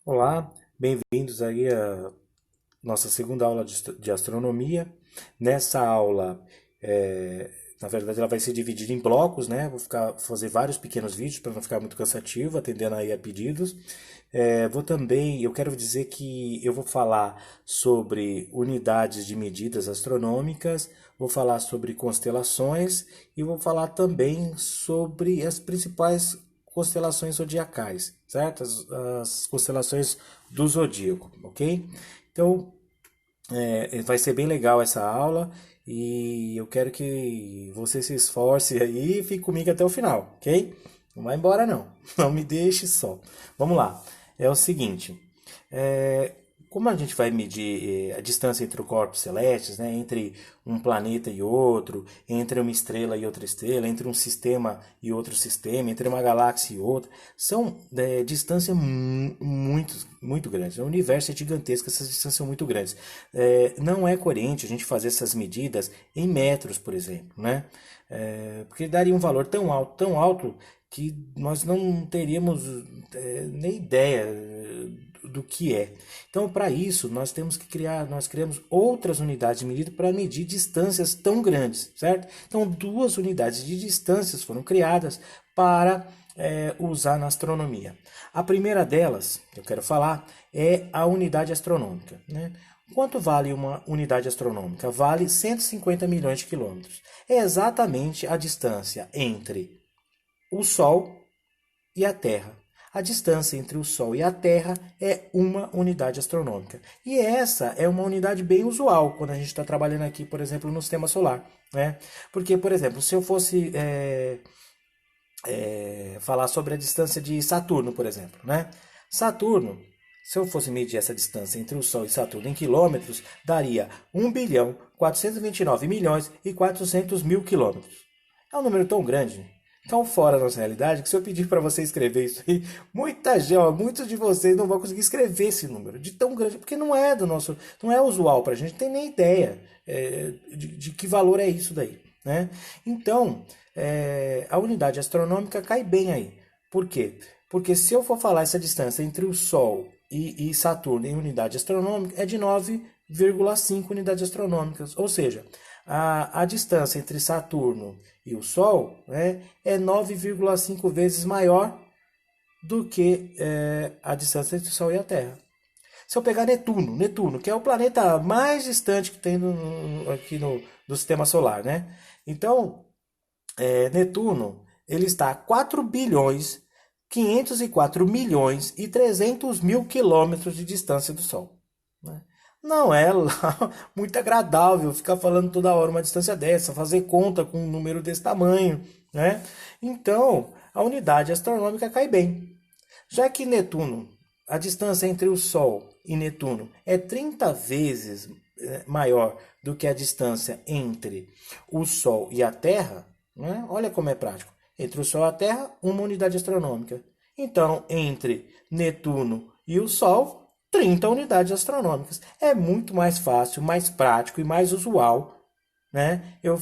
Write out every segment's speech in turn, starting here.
Olá, bem-vindos aí à nossa segunda aula de astronomia. Nessa aula, na verdade, ela vai ser dividida em blocos, né? Fazer vários pequenos vídeos para não ficar muito cansativo, atendendo aí a pedidos. Eu quero dizer que eu vou falar sobre unidades de medidas astronômicas, vou falar sobre constelações e vou falar também sobre as principais constelações zodiacais, certo? As constelações do zodíaco, ok? Então, vai ser bem legal essa aula e eu quero que você se esforce aí e fique comigo até o final, ok? Não vai embora não, não me deixe só. Vamos lá, é o seguinte, é, como a gente vai medir a distância entre os corpos celestes, né, entre um planeta e outro, entre uma estrela e outra estrela, entre um sistema e outro sistema, entre uma galáxia e outra, são distâncias muito grandes. O universo é gigantesco, essas distâncias são muito grandes. Não é coerente a gente fazer essas medidas em metros, por exemplo, né? Porque daria um valor tão alto que nós não teríamos nem ideia do que é. Então, para isso, nós criamos outras unidades de medida para medir distâncias tão grandes, certo? Então, duas unidades de distâncias foram criadas para usar na astronomia. A primeira delas, que eu quero falar, é a unidade astronômica, né? Quanto vale uma unidade astronômica? Vale 150 milhões de quilômetros. É exatamente a distância entre o Sol e a Terra. A distância entre o Sol e a Terra é uma unidade astronômica. E essa é uma unidade bem usual quando a gente está trabalhando aqui, por exemplo, no sistema solar, né? Porque, por exemplo, se eu fosse falar sobre a distância de Saturno, por exemplo, né? Saturno, se eu fosse medir essa distância entre o Sol e Saturno em quilômetros, daria 1.499.400.000 quilômetros. É um número tão grande, tão fora da nossa realidade, que se eu pedir para você escrever isso aí, muitos de vocês não vão conseguir escrever esse número de tão grande, porque não é usual para a gente, não tem nem ideia de que valor é isso daí, né? Então, a unidade astronômica cai bem aí. Por quê? Porque se eu for falar essa distância entre o Sol e Saturno em unidade astronômica, é de 9,5 unidades astronômicas. Ou seja, a distância entre Saturno e o Sol, né, é 9,5 vezes maior do que a distância entre o Sol e a Terra. Se eu pegar Netuno, que é o planeta mais distante que tem aqui no sistema solar, né? Então, Netuno, ele está a 4 bilhões 504 milhões e 300 mil quilômetros de distância do Sol, né? Não é lá muito agradável ficar falando toda hora uma distância dessa, fazer conta com um número desse tamanho, né? Então, a unidade astronômica cai bem. Já que Netuno, a distância entre o Sol e Netuno é 30 vezes maior do que a distância entre o Sol e a Terra, né? Olha como é prático. Entre o Sol e a Terra, uma unidade astronômica. Então, entre Netuno e o Sol, 30 unidades astronômicas. É muito mais fácil, mais prático e mais usual, né, eu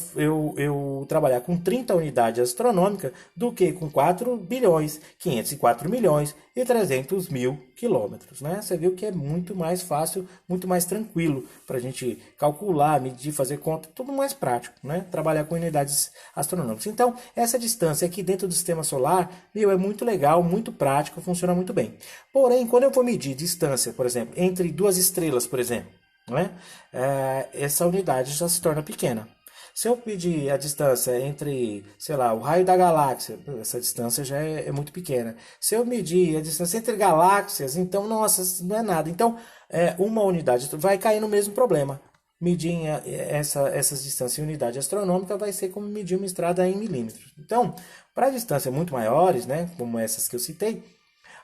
trabalhar com 30 unidades astronômicas do que com 4 bilhões, 504 milhões e 300 mil quilômetros, né? Você viu que é muito mais fácil, muito mais tranquilo para a gente calcular, medir, fazer conta, tudo mais prático, né? Trabalhar com unidades astronômicas. Então, essa distância aqui dentro do sistema solar, é muito legal, muito prático, funciona muito bem. Porém, quando eu vou medir distância, por exemplo, entre duas estrelas, por exemplo, né? Essa unidade já se torna pequena. Se eu pedir a distância entre, sei lá, o raio da galáxia, essa distância já é muito pequena. Se eu medir a distância entre galáxias, então, nossa, não é nada. Então, uma unidade vai cair no mesmo problema. Medir essas distâncias em unidade astronômica vai ser como medir uma estrada em milímetros. Então, para distâncias muito maiores, né, como essas que eu citei,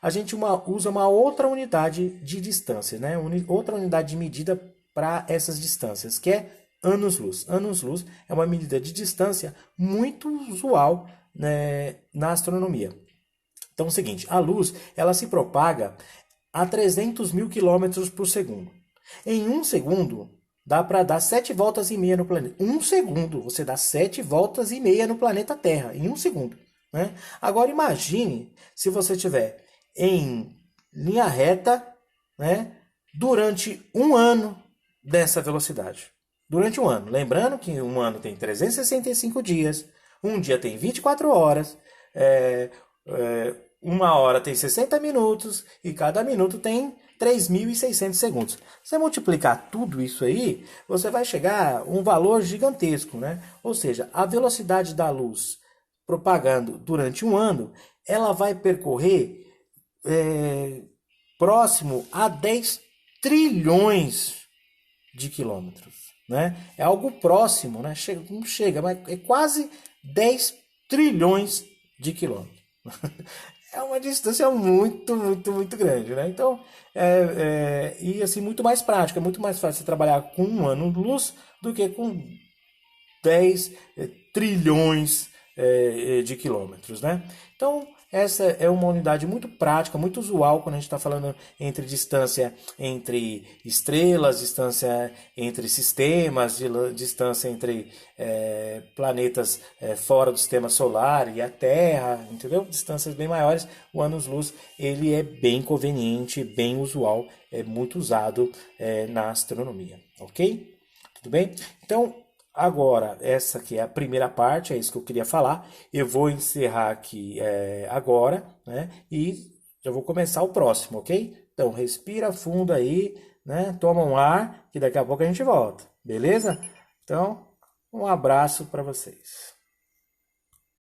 a gente usa uma outra unidade de distância, né? Outra unidade de medida para essas distâncias, que é anos-luz. Anos-luz é uma medida de distância muito usual, né, na astronomia. Então é o seguinte, a luz ela se propaga a 300 mil quilômetros por segundo. Em um segundo, dá para dar 7 voltas e meia no planeta. Um segundo, você dá 7 voltas e meia no planeta Terra, em um segundo, né? Agora imagine se você tiver em linha reta, né, durante um ano dessa velocidade. Durante um ano. Lembrando que um ano tem 365 dias, um dia tem 24 horas, é, uma hora tem 60 minutos e cada minuto tem 3.600 segundos. Você multiplicar tudo isso aí, você vai chegar a um valor gigantesco, né? Ou seja, a velocidade da luz propagando durante um ano, ela vai percorrer é, próximo a 10 trilhões de quilômetros, né? É algo próximo, né? Chega, não chega, mas é quase 10 trilhões de quilômetros. É uma distância muito, muito, muito grande, né? Então, e assim, muito mais prático, é muito mais fácil você trabalhar com um ano-luz do que com 10 trilhões de quilômetros, né? Então, essa é uma unidade muito prática, muito usual quando a gente está falando entre distância entre estrelas, distância entre sistemas, distância entre planetas fora do sistema solar e a Terra, entendeu? Distâncias bem maiores, o anos-luz ele é bem conveniente, bem usual, é muito usado na astronomia, ok? Tudo bem? Então, agora, essa aqui é a primeira parte, é isso que eu queria falar. Eu vou encerrar aqui agora, né? E já vou começar o próximo, ok? Então, respira fundo aí, né? Toma um ar, que daqui a pouco a gente volta, beleza? Então, um abraço para vocês.